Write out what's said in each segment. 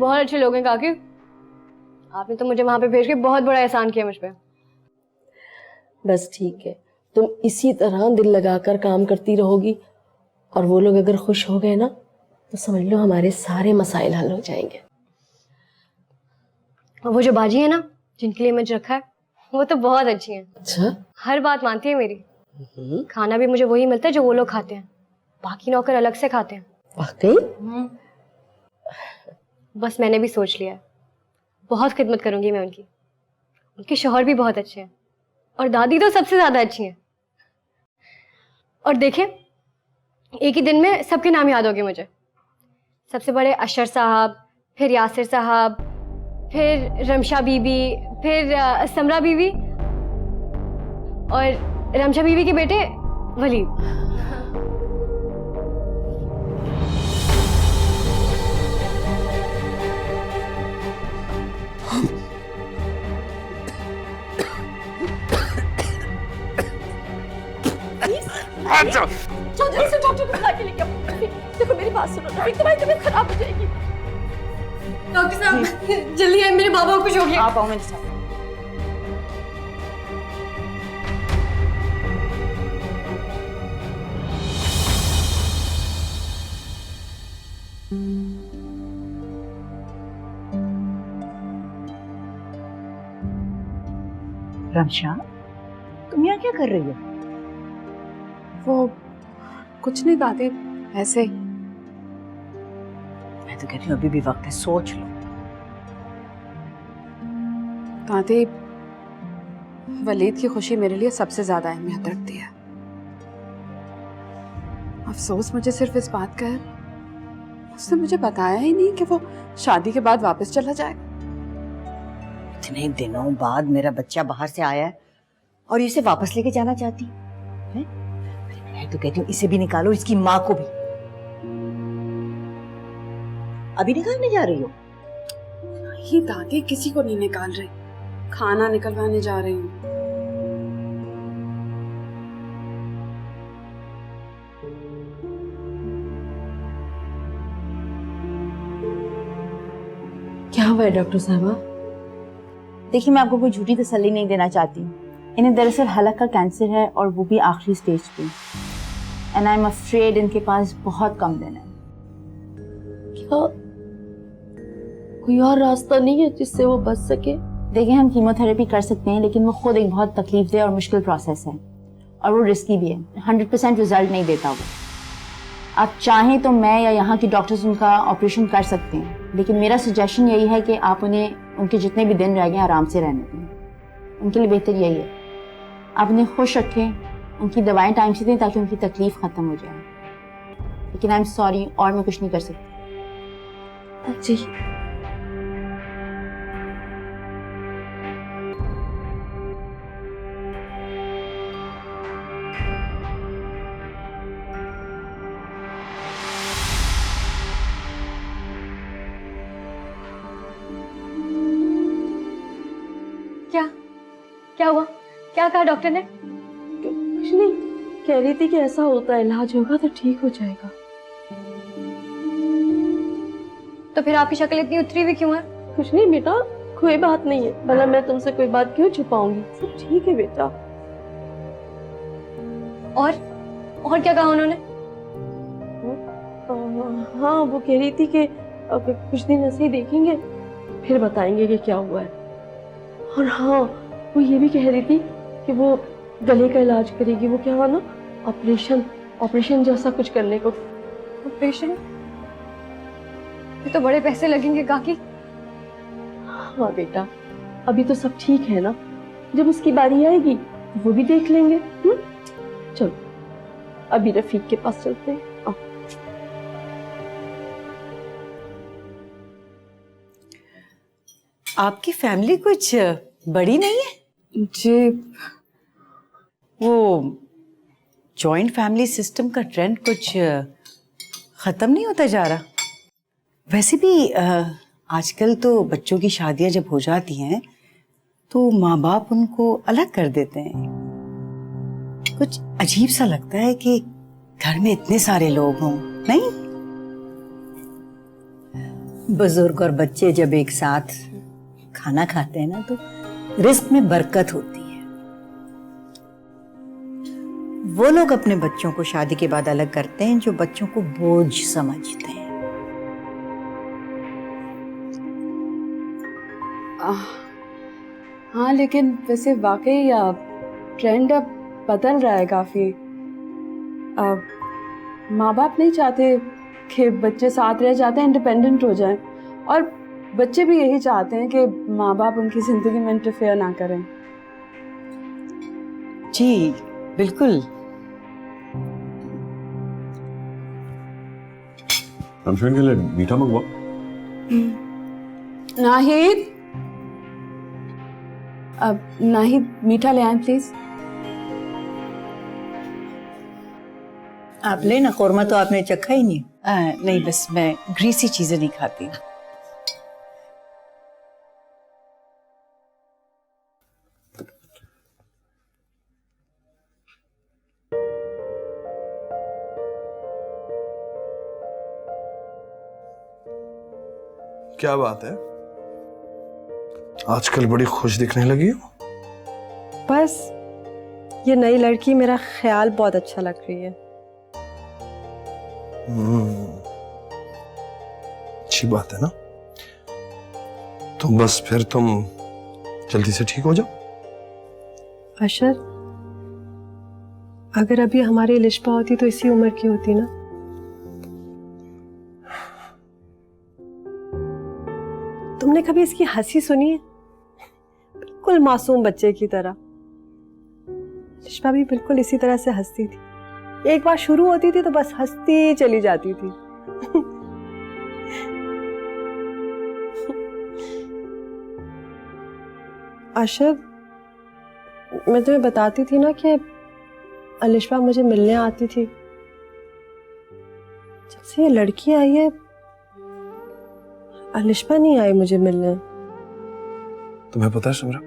बहुत अच्छे लोग हैं काकी। आपने तो मुझे वहां पे भेज के बहुत बड़ा एहसान किया मुझ पे। बस ठीक है, तुम इसी तरह दिल लगाकर काम करती रहोगी और वो लोग अगर खुश हो गए ना तो समझ लो हमारे सारे मसाइल हल हो जाएंगे। और वो जो बाजी है ना जिनके लिए मुझे रखा है वो तो बहुत अच्छी है। अच्छा। हर बात मानती है मेरी। खाना भी मुझे वही मिलता है जो वो लोग खाते हैं, बाकी नौकर अलग से खाते हैं। वाकई? बस मैंने भी सोच लिया है, बहुत खिदमत करूंगी मैं उनकी। उनके शौहर भी बहुत अच्छे हैं और दादी तो सबसे ज्यादा अच्छी हैं। और देखें, एक ही दिन में सबके नाम याद होंगे मुझे। सबसे बड़े अशर साहब, फिर यासिर साहब, फिर रमशा बीबी, फिर समरा बीबी और रमशा बीबी के बेटे वलीद। जल्दी से डॉक्टर को बुला के लेके आओ। देखो मेरी बात सुनो, तुम्हारी तबीयत खराब हो जाएगी। डॉक्टर साहब जल्दी आए, मेरे बाबा को कुछ हो गया। आप आओ मेरे साथ। रमशा, तुम यहाँ क्या कर रही हो? वो कुछ नहीं दादी, ऐसे। मैं तो कहती हूँ अभी भी वक्त है, सोच लो। दादी, वलीद की खुशी मेरे लिए सबसे ज्यादा अहमियत रखती है। अफसोस मुझे सिर्फ इस बात का है, उसने मुझे बताया ही नहीं कि वो शादी के बाद वापस चला जाएगा। इतने दिनों बाद मेरा बच्चा बाहर से आया है और इसे वापस लेके जाना चाहती है? मैं तो कहती हूँ इसे भी निकालो, इसकी माँ को भी। अभी निकालने जा रही हो? ये दादी किसी को नहीं निकाल रही, खाना निकलवाने जा रही हूँ। क्या हुआ है डॉक्टर साहबा? देखिए, मैं आपको कोई झूठी तसल्ली नहीं देना चाहती। इन्हें दरअसल हलक का कैंसर है और वो भी आखिरी स्टेज पे। एंड आई एम अफ्रेड इनके पास बहुत कम दिन है। क्या कोई और रास्ता नहीं है जिससे वो बच सके? देखिए, हम कीमोथेरेपी कर सकते हैं लेकिन वो खुद एक बहुत तकलीफदेह और मुश्किल प्रोसेस है और वो रिस्की भी है। 100% रिजल्ट नहीं देता वो। आप चाहें तो मैं या यहाँ की डॉक्टर्स उनका ऑपरेशन कर सकते हैं, लेकिन मेरा सजेशन यही है कि आप उन्हें उनके जितने भी दिन रह गए आराम से रहने दें। उनके लिए बेहतर यही है। आप उन्हें खुश रखें, उनकी दवाएं टाइम से दें ताकि उनकी तकलीफ खत्म हो जाए। लेकिन आई एम सॉरी, और मैं कुछ नहीं कर सकती। जी। क्या हुआ? क्या कहा डॉक्टर ने? कुछ नहीं, कह रही थी कि ऐसा होता है, इलाज होगा तो ठीक हो जाएगा। तो फिर आपकी शक्ल इतनी उतरी हुई क्यों है? कुछ नहीं बेटा, कोई बात नहीं है। भला मैं तुमसे कोई बात क्यों छुपाऊंगी? सब ठीक है बेटा। और क्या कहा उन्होंने? हाँ, वो कह रही थी कि कुछ दिन ऐसे ही देखेंगे फिर बताएंगे कि क्या हुआ है। और हाँ, वो ये भी कह रही थी कि वो गले का इलाज करेगी। वो क्या हुआ ना, ऑपरेशन जैसा कुछ करने को। ऑपरेशन? ये तो बड़े पैसे लगेंगे काकी। हाँ बेटा, अभी तो सब ठीक है ना, जब उसकी बारी आएगी वो भी देख लेंगे। चलो अभी रफीक के पास चलते हैं। आपकी फैमिली कुछ बड़ी नहीं है? जी, वो जॉइंट फैमिली सिस्टम का ट्रेंड कुछ खत्म नहीं होता जा रहा? वैसे भी आजकल तो बच्चों की शादियां जब हो जाती हैं तो माँ बाप उनको अलग कर देते हैं। कुछ अजीब सा लगता है कि घर में इतने सारे लोग हों, नहीं? बुजुर्ग और बच्चे जब एक साथ खाना खाते हैं ना तो रिस्क में बरकत होती है। वो लोग अपने बच्चों को शादी के बाद अलग करते हैं जो बच्चों को बोझ समझते हैं। हाँ, लेकिन वैसे वाकई ट्रेंड अब बदल रहा है काफी। माँ बाप नहीं चाहते कि बच्चे साथ रह जाते हैं, इंडिपेंडेंट हो जाएं, और बच्चे भी यही चाहते हैं कि माँ बाप उनकी जिंदगी में इंटरफेयर ना करें। जी बिल्कुल। रमशेन के लिए मीठा मंगवा। नाहिद, नाहिद मीठा ले आए प्लीज। आप लेना, कौरमा तो आपने चखा ही नहीं। नहीं, बस मैं ग्रीसी चीजें नहीं खाती। क्या बात है, आजकल बड़ी खुश दिखने लगी हो। बस ये नई लड़की मेरा ख्याल बहुत अच्छा लग रही है। अच्छी बात है ना, तो बस फिर तुम जल्दी से ठीक हो जाओ। अशर, अगर अभी हमारी लिशपा होती तो इसी उम्र की होती ना। तुमने कभी इसकी हंसी सुनी है? बिल्कुल मासूम बच्चे की तरह। लिशपा भी बिल्कुल इसी तरह से हंसती थी। एक बार शुरू होती थी तो बस हंसती चली जाती थी। अशर, मैं तुम्हें बताती थी ना कि लिशपा मुझे मिलने आती थी। जब से ये लड़की आई है लिशपा नहीं आई मुझे मिलने। तुम्हें पता है सिमरा,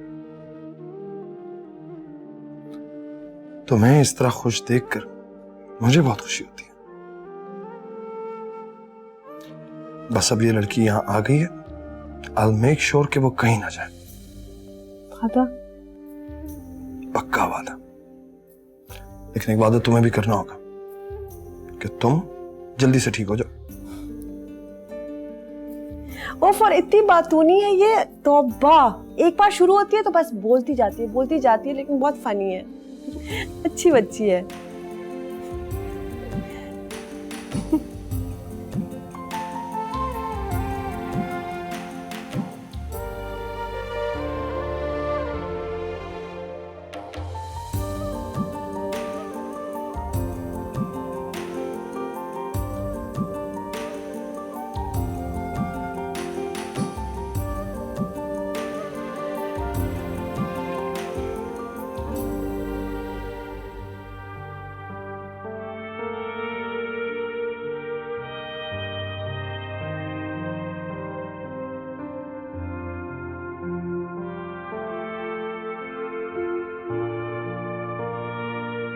तुम्हें इस तरह खुश देखकर मुझे बहुत खुशी होती है। बस अब ये लड़की यहां आ गई है, I'll make sure कि वो कहीं ना जाए। वादा? पक्का वादा। लेकिन एक वादा तुम्हें भी करना होगा कि तुम जल्दी से ठीक हो जाओ। ओ फॉर इतनी बातूनी है ये, तौबा। एक बार शुरू होती है तो बस बोलती जाती है, लेकिन बहुत फनी है। अच्छी बच्ची है।